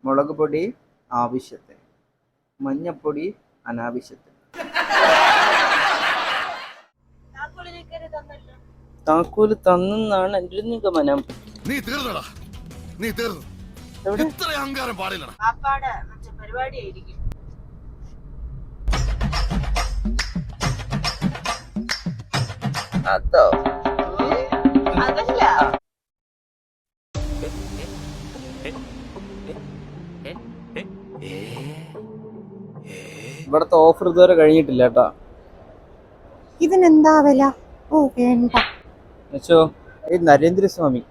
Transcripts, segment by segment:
മുളക് പൊടി ആവശ്യത്തിന്, മഞ്ഞപ്പൊടി അനാവശ്യത്തിന്. താക്കോല് തന്നെന്നാണ് എൻ്റെ ഒരു നിഗമനം. നീ തീർന്നടാ, നീ തീർന്നു. ഇത്ര അഹങ്കാരം പാടില്ലടാ. പരിപാടിയായിരിക്കും. അതോ അതല്ല. ഇവിടത്തെ ഓഫർ ഇതുവരെ കഴിഞ്ഞിട്ടില്ല കേട്ടാ. ഇതിനെന്താ വില? ഓ വേണ്ട. നരേന്ദ്രസ്വാമി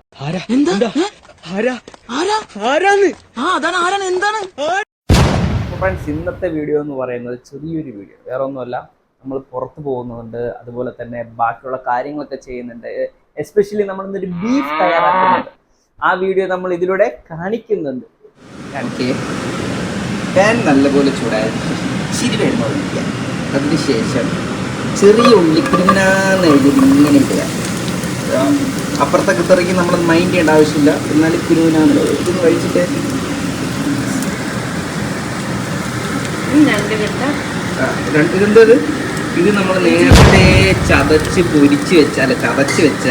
ഫ്രണ്ട്സ്, ഇന്നത്തെ വീഡിയോ എന്ന് പറയുന്നത് ചെറിയൊരു വീഡിയോ, വേറെ ഒന്നുമല്ല. നമ്മൾ പുറത്ത് പോകുന്നുണ്ട്, അതുപോലെ തന്നെ ബാക്കിയുള്ള കാര്യങ്ങളൊക്കെ ചെയ്യുന്നുണ്ട്. എസ്പെഷ്യലി നമ്മൾ ഇന്നൊരു ബീഫ് തയ്യാറാക്കുന്നുണ്ട്. ആ വീഡിയോ നമ്മൾ ഇതിലൂടെ കാണിക്കുന്നുണ്ട്. പാൻ നല്ലപോലെ ചൂടായിരുന്നു, ഇച്ചിരി വെള്ളം ഒഴിക്കുക. അതിനുശേഷം ചെറിയ ഉള്ളി കുരുങ്ങാന്ന് എഴുതി ഇങ്ങനെ ഇടുക. അപ്പുറത്തൊക്കെ ഇത്രയ്ക്ക് നമ്മൾ മൈൻഡ് ചെയ്യേണ്ട ആവശ്യമില്ല, എന്നാലും കുരുങ്ങാന്ന് ഇതൊന്ന് കഴിച്ചിട്ട് ഇതെന്തത്, ഇത് നമ്മൾ നേരത്തെ ചതച്ച് പൊരിച്ച് വെച്ച, അല്ല ചതച്ച് വെച്ച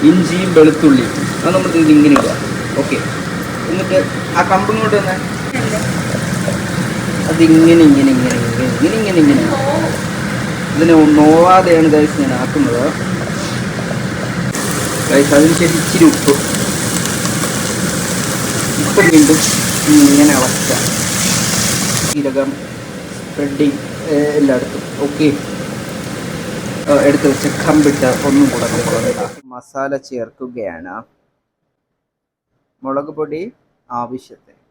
ഇഞ്ചിയും വെളുത്തുള്ളിയും അത് നമ്മൾ ഇത് ഇങ്ങനെ ഇടുക. ഓക്കെ, എന്നിട്ട് ആ കമ്പും കൊണ്ട് തന്നെ അതിങ്ങനെ ഇങ്ങനെ ഇങ്ങനെ ഇങ്ങനെ ഇങ്ങനെ ഇങ്ങനെ ഇങ്ങനെ ഇതിനെ നോവാതെയാണ് ഗൈസ് ഞാൻ ആക്കുന്നത്. ഗൈസ് അതിനുശേഷം ഇച്ചിരി ഉപ്പ് വീണ്ടും ഇങ്ങനെ ഇളക്കുക. ജീരകം, സ്പ്രെഡിങ് എല്ലായിടത്തും. ഓക്കെ, എടുത്ത് വെച്ച് കമ്പിട്ട് ഒന്നും കൂടെ മസാല ചേർക്കുകയാണ്. മുളക് പൊടി ആവശ്യത്തിന്,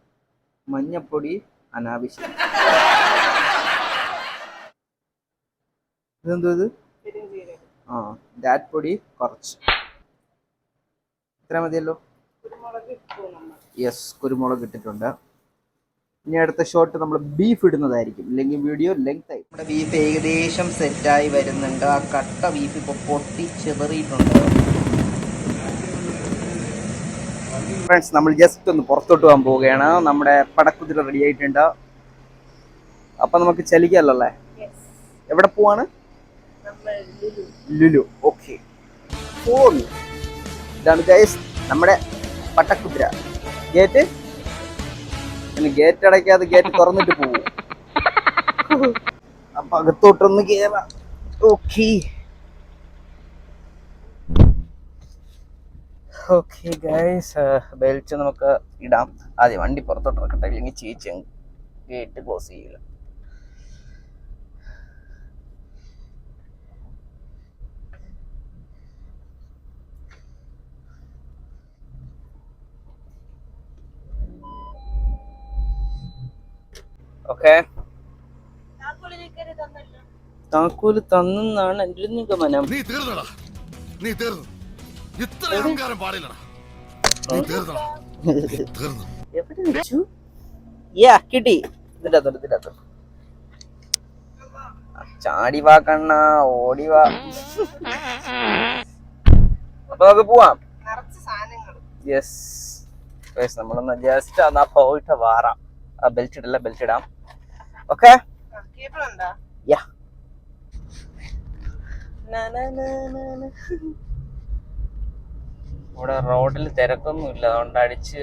മഞ്ഞപ്പൊടി അനാവശ്യം. ഇതെന്തോ ഇത്? ഡാറ്റ് പൊടി കുറച്ച്, ഇത്ര മതിയല്ലോ. യെസ്, കുരുമുളക് ഇട്ടിട്ടുണ്ട്. ഇനി അടുത്ത ഷോട്ട് നമ്മൾ ബീഫ് ഇടുന്നതായിരിക്കും, ഇല്ലെങ്കിൽ വീഡിയോ ലെങ്ത് ആയി. നമ്മുടെ ബീഫ് ഏകദേശം സെറ്റായി വരുന്നുണ്ട്. ആ കട്ട ബീഫ് ഇപ്പോൾ പൊട്ടി ചെതറിയിട്ടുണ്ട്. ഫ്രണ്ട്സ്, നമ്മൾ ജസ്റ്റ് ഒന്ന് പുറത്തോട്ട് പോകാൻ പോവുകയാണ്. നമ്മുടെ പടക്കുതിര റെഡി ആയിട്ടുണ്ട്. അപ്പം നമുക്ക് ചലിക്കാമല്ലോ. എവിടെ പോവാണ്? ലുലു. ഓക്കെ, ഇതാണ് ഗൈസ് നമ്മുടെ പടക്കുതിര. ഗേറ്റ് ഗേറ്റ് അടയ്ക്കാതെ ഗേറ്റ് തുറന്നിട്ട് പോകും. അപ്പൊ അകത്തോട്ടൊന്ന് കേറാം. ഓക്കെ ഓക്കെ ഗൈസ്, ബെൽറ്റ് നമുക്ക് ഇടാം. ആദ്യം വണ്ടി പുറത്തോട്ട് ഇറക്കട്ടെ, ഇല്ലെങ്കിൽ ചേച്ചി ഗേറ്റ് ക്ലോസ് ചെയ്യില്ല. ഓക്കെ, താക്കോല് തന്നെന്നാണ് എൻ്റെ ഒരു നിഗമനം. നീ തീർന്നടാ, നീ തീർന്നു. ഇത്ര അഹങ്കാരം പാടില്ലടാ. നീ തീർന്നടാ, തീർന്നു. എവിടെ വെച്ചു? കിട്ടി. ഇതിന്റെ അകത്തോട്ട് ചാടി വാ കണ്ണ, ഓടി വാ. അപ്പൊ നമുക്ക് പോവാം. യെസ്, നമ്മളൊന്ന് ജസ്റ്റ് എന്നാ പോയിട്ട് വാറാം. ബെൽറ്റ് ഇടല്ല, ബെൽറ്റ് ഇടാം. ഓക്കെ, യാ. ഇവിടെ റോഡിൽ തിരക്കൊന്നുമില്ല, അതുകൊണ്ട് അടിച്ച്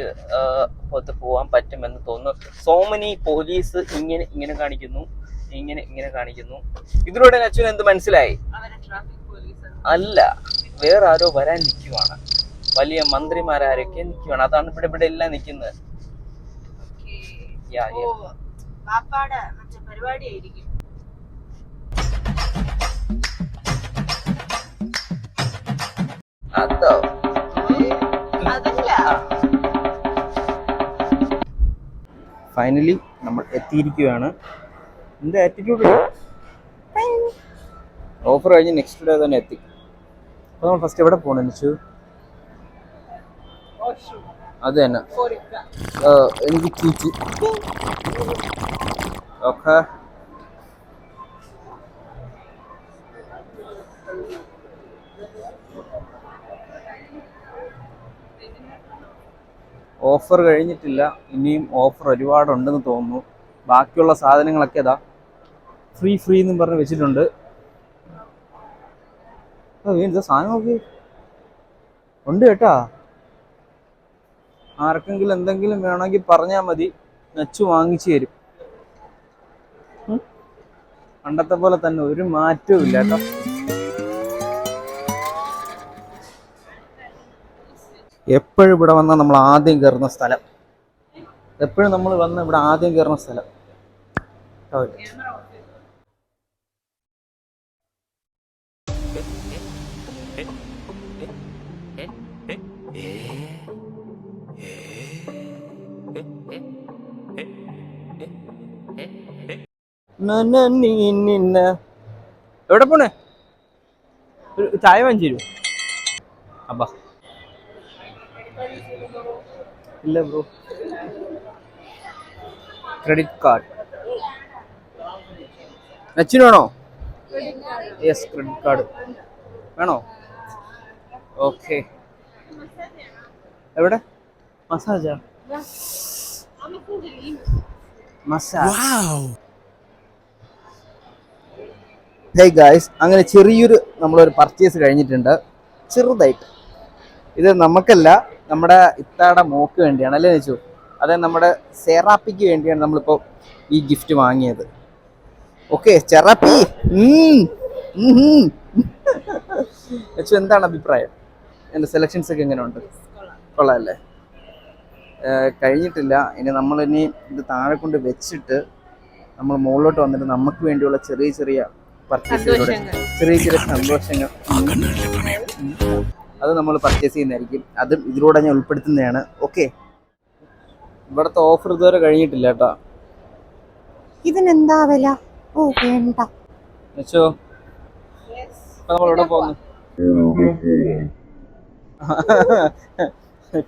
പുറത്ത് പോകാൻ പറ്റുമെന്ന് തോന്നുന്നു. സോ മെനി പോലീസ് ഇങ്ങനെ കാണിക്കുന്നു, ഇങ്ങനെ കാണിക്കുന്നു. ഇതിലൂടെ അച്ഛൻ എന്ത് മനസ്സിലായി? അല്ല, വേറെ ആരോ വരാൻ നിൽക്കുവാണ്. വലിയ മന്ത്രിമാരൊക്കെ നിൽക്കുവാണ്. അതാണ് ഇവിടെ എല്ലാം നിൽക്കുന്നത്. പരിപാടിയായിരിക്കും. അതോ അതല്ല. ഫൈനലി നമ്മൾ എത്തിയിരിക്കുകയാണ്. എന്താ ആറ്റിറ്റ്യൂഡ്? ഓഫർ കഴിഞ്ഞ് നെക്സ്റ്റ് ഡേ തന്നെ എത്തി. അപ്പോൾ നമ്മൾ ഫസ്റ്റ് എവിടെ പോകണം വെച്ചു? അത് തന്നെ, എനിക്ക് ചീച്ചി. ഓക്കെ, ഓഫർ കഴിഞ്ഞിട്ടില്ല, ഇനിയും ഓഫർ ഒരുപാടുണ്ടെന്ന് തോന്നുന്നു. ബാക്കിയുള്ള സാധനങ്ങളൊക്കെ ഇതാ ഫ്രീ എന്നും പറഞ്ഞ് വെച്ചിട്ടുണ്ട്. ഇത് സാധനം നോക്കി ഉണ്ട് കേട്ടാ. ആർക്കെങ്കിലും എന്തെങ്കിലും വേണമെങ്കിൽ പറഞ്ഞാൽ മതി, നച്ചു വാങ്ങിച്ചു തരും. പണ്ടത്തെ പോലെ തന്നെ ഒരു മാറ്റവും ഇല്ല കേട്ടോ. എപ്പോഴും ഇവിടെ വന്നാൽ നമ്മൾ ആദ്യം കയറുന്ന സ്ഥലം, എപ്പോഴും നമ്മൾ വന്ന് ഇവിടെ ആദ്യം കയറുന്ന സ്ഥലം ടോയ്ലറ്റ്. എവിടെ പോണേ? ഒരു ചായ വാങ്ങിച്ചു തരൂ അബ്ബാ. ഇല്ല ബ്രോ, ക്രെഡിറ്റ് കാർഡ് നച്ചിന് വേണോ? യെസ്, ക്രെഡിറ്റ് കാർഡ് വേണോ? ഓക്കെ. എവിടെ മസാജാ? മസാജ്. ഹേയ് ഗായ്സ്, അങ്ങനെ ചെറിയൊരു നമ്മളൊരു പർച്ചേസ് കഴിഞ്ഞിട്ടുണ്ട്, ചെറുതായിട്ട്. ഇത് നമുക്കല്ല, നമ്മുടെ ഇത്താടെ മോക്ക് വേണ്ടിയാണ് അല്ലേ വെച്ചു. അതായത് നമ്മുടെ സെറാപ്പിക്ക് വേണ്ടിയാണ് നമ്മളിപ്പോൾ ഈ ഗിഫ്റ്റ് വാങ്ങിയത്. ഓക്കെ സെറാപ്പി, വെച്ചു എന്താണ് അഭിപ്രായം? എൻ്റെ സെലക്ഷൻസ് ഒക്കെ എങ്ങനെയുണ്ട്? കൊള്ളാമല്ലേ? കഴിഞ്ഞിട്ടില്ല, ഇനി നമ്മളിനി ഇത് താഴെ കൊണ്ട് വെച്ചിട്ട് നമ്മൾ മുകളിലോട്ട് വന്നിട്ട് നമുക്ക് വേണ്ടിയുള്ള ചെറിയ ചെറിയ പർച്ചേസുകളുടെ ചെറിയ ചെറിയ സന്തോഷങ്ങൾ അത് നമ്മൾ പർച്ചേസ് ചെയ്യുന്നതായിരിക്കും. അതും ഇതിലൂടെ ഞാൻ ഉൾപ്പെടുത്തുന്നതാണ്. ഓക്കെ, ഇവിടുത്തെ ഓഫർ ഇതുവരെ കഴിഞ്ഞിട്ടില്ല കേട്ടോ. ഇതിനെന്താ വില? ഓ വേണ്ട. വെച്ചോ, ഇപ്പൊ നമ്മളിവിടെ പോകുന്നു,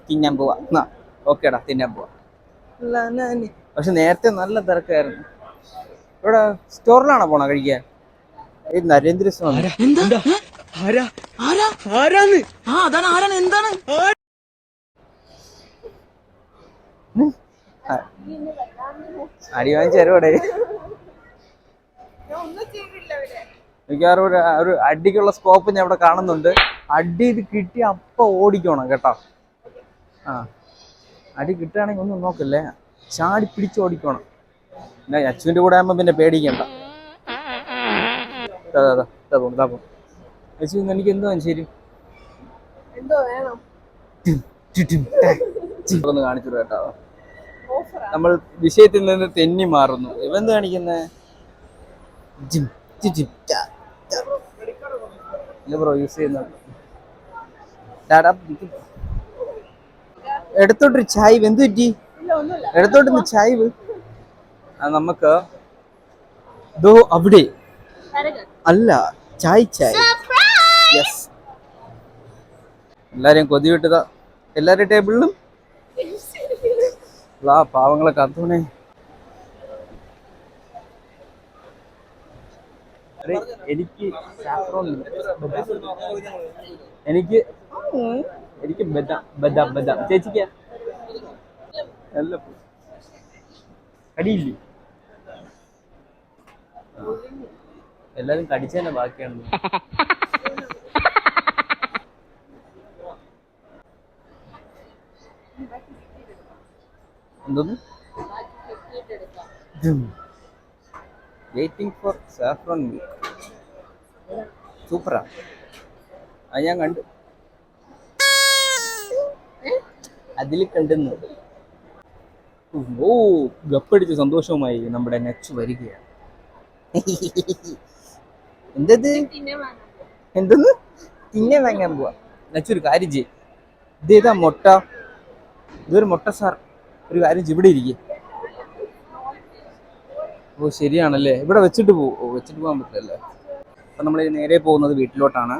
തിന്നാൻ പോവാ. ഓക്കേടാ, തിന്നാൻ പോവാ. പക്ഷെ നേരത്തെ നല്ല തിരക്കായിരുന്നു. ഇവിടെ സ്റ്റോറിലാണോ പോണ കഴിക്കാൻ? ഈ നരേന്ദ്രസ്വാമി അടി വാങ്ങിച്ചേരോടെ. മിക്കവാറും ഒരു അടിക്കുള്ള സ്കോപ്പ് ഞാൻ ഇവിടെ കാണുന്നുണ്ട്. അടി ഇത് കിട്ടി അപ്പൊ ഓടിക്കണം കേട്ടോ. ആ, അടി കിട്ടുകയാണെങ്കിൽ ഒന്നും നോക്കല്ലേ, ചാടി പിടിച്ച് ഓടിക്കണം. പിന്നെ അച്ഛൻ്റെ കൂടെ ആകുമ്പോൾ പിന്നെ പേടിക്കണ്ട. അച്ഛൻ എനിക്ക് എന്തോ ശരി ഒന്ന് കാണിച്ചു കേട്ടോ. നമ്മൾ വിഷയത്തിൽ നിന്ന് തെന്നി മാറുന്നു. ഇവന്ത് കാണിക്കുന്നേ? ബ്രോ യൂസ് ചെയ്യുന്നുണ്ട്. എടുത്തോട്ടൊരു ചായവ്. എന്ത് പറ്റി? എടുത്തോട്ടൊന്ന് ചായവ്. അത് നമുക്ക് ദോ അവിടെ അല്ല, ചായ്. യെസ്, എല്ലാരെയും കൊതി വിട്ടതാ. എല്ലാവരുടെ ടേബിളിലും പാവങ്ങളെ കാത്തോണേ. എനിക്ക് എനിക്ക് എനിക്ക് ബദാം ചേച്ചിക്ക അല്ല കടിയില്ലേ? എല്ലാരും കടിച്ചതിന്റെ ബാക്കിയാണ്. എന്തോന്ന്? Waiting for saffron milk. സൂപ്പറാ, അത് ഞാൻ കണ്ടു, അതിൽ കണ്ടെന്ന്. ഓ, ഗപ്പടിച്ച് സന്തോഷവുമായി നമ്മുടെ നച്ചു വരികയാണ്. എന്തത്? എന്തെന്ന്? തിന്നെ വാങ്ങാൻ പോവാ. നച്ചു ഒരു കാര്യം ചെയ്യും, ഇതേതാ മുട്ട? ഇതൊരു മുട്ട സാർ. ഒരു കാര്യം ചെയ്യും, ഇവിടെ ഇരിക്കും. ഓ ശരിയാണല്ലേ, ഇവിടെ വെച്ചിട്ട് വെച്ചിട്ട് പോകാൻ പറ്റില്ലല്ലേ. അപ്പൊ നമ്മൾ നേരെ പോകുന്നത് വീട്ടിലോട്ടാണ്.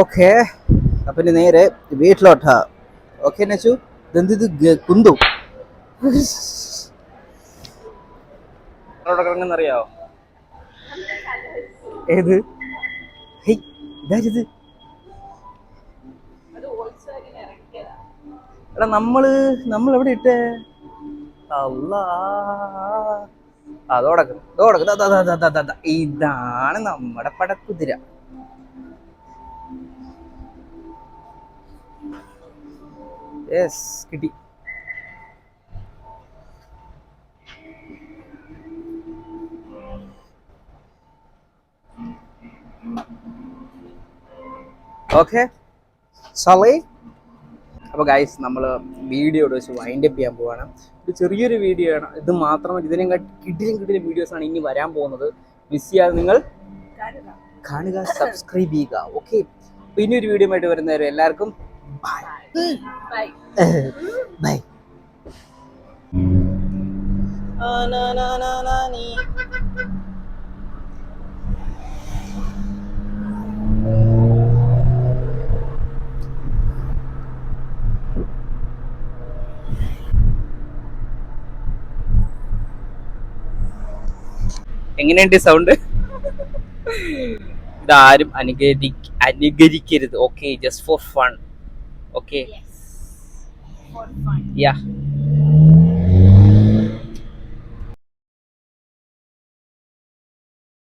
ഓക്കെ, അപ്പൊ നേരെ വീട്ടിലോട്ടാ. ഓക്കെ നച്ചു, ഇതെന്ത് കുന്തു അറിയാവോ? ഏത് ഹേയ് ഇതാരിത്? എടാ നമ്മൾ എവിടെ ഇട്ടേ? അല്ലാ അതോടക്ക് ഇതാണ് നമ്മുടെ പടക്കുതിര. യെസ് കിട്ടി. ഓക്കെ സോളി. അപ്പോൾ ഗൈസ് നമ്മൾ വീഡിയോ വെച്ച് വൈൻഡ് അപ്പ് ചെയ്യാൻ പോവാണ്. ഒരു ചെറിയൊരു വീഡിയോ ആണ് ഇത് മാത്രമല്ല, ഇതിനെക്കാട്ടി കിടിലും വീഡിയോസാണ് ഇനി വരാൻ പോകുന്നത്. മിസ് ചെയ്യാതെ നിങ്ങൾ കാണുക, സബ്സ്ക്രൈബ് ചെയ്യുക. ഓക്കെ, പിന്നെ ഒരു വീഡിയോ ആയിട്ട് വരുന്നവരെ എല്ലാവർക്കും ബൈ ബൈ. എങ്ങനെയുണ്ട് സൗണ്ട്? ഇതാരും അനുകരിക്കരുത്. Okay, just for fun. Okay, yeah.